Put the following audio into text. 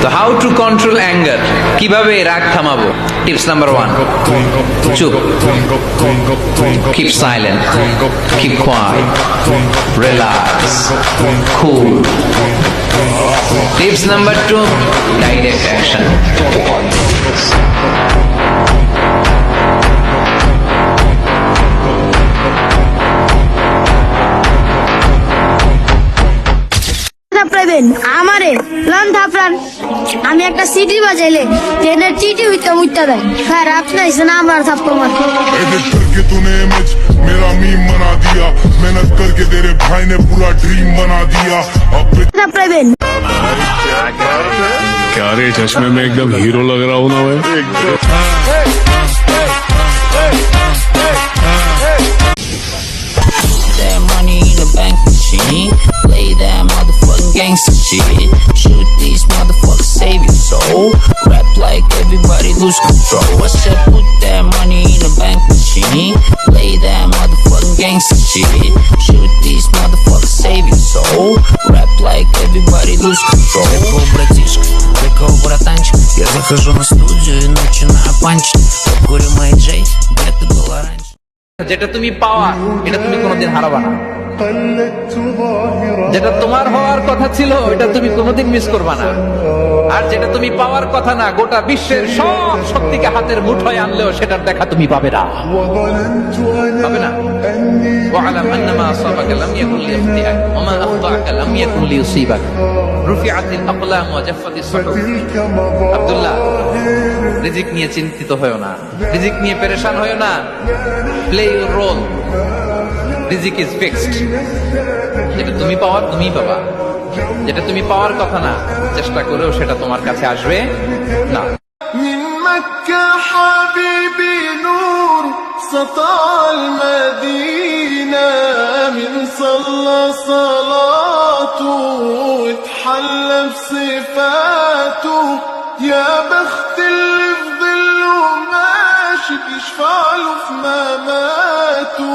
তো how to control anger, কিভাবে রাগ থামাবো? টিপস নাম্বার 1, চুপ, keep silent, keep quiet, relax, cool. Tips number 2, direct action. আমারে লন থাপড়ান, আমি একটা সিটি বাজাইলে ট্রেনের টিটি হইতে মুইতা দেয়। হ্যাঁ রাত নাইছে না আমার থাপ্পড় মারতে। एडिट करके तूने इमेज मेरा मीम बना दिया, मेहनत करके तेरे भाई ने पूरा ड्रीम बना दिया। अब থাপড়াবেন क्या रे, चश्मे में एकदम हीरो लग रहा हूँ ना मैं। That money in the bank machine, play that motherfucking gangster shit. Shoot these motherfuckers, save your soul. Rap like everybody lose control. I said put that money in the bank machine, play that motherfucking gangster shit. Shoot these motherfuckers, save your soul. Rap like everybody lose control. Прикол, братишка, прикол, братанчик. Я захожу на студию и начинаю панчить. Курю мои Джей, где ты была раньше? যেটা তুমি পাওয়া, এটা তুমি কোনোদিন হারাবা না। যেটা তোমার হওয়ার কথা ছিল, এটা তুমি কোনোদিন মিস করবা না। আর যেটা তুমি পাওয়ার কথা না, গোটা বিশ্বের সব শক্তিকে হাতের মুঠোয় আনলেও সেটার দেখা তুমি পাবে না, পাবে না। ওয়ালাম আন্নামা আসাবাকা লাম ইয়াকুন লিয়াখতিআক ওয়া মা আখতাআকা লাম ইয়াকুন লিয়ুসিবাক রুফিআতিল আকলাম ওয়া জাফফাতিস সুহুফ। আব্দুল্লাহ, রিজিক নিয়ে চিন্তিত হয়ো না, রিজিক নিয়ে পেরেশান হয়ো না। প্লে ইউর রোল, রিজিক ইজ ফিক্সড। যেটা তুমি পাওয়ার তুমিই পাবা, যেটা তুমি পাওয়ার কথা না, চেষ্টা করেও সেটা তোমার কাছে আসবে না। من مكة حبيبي نور سطع المدينة، من صلى صلاته اتحلى بصفاته، يا بخت اللي في ظله ماشي بيشفع له في مماته.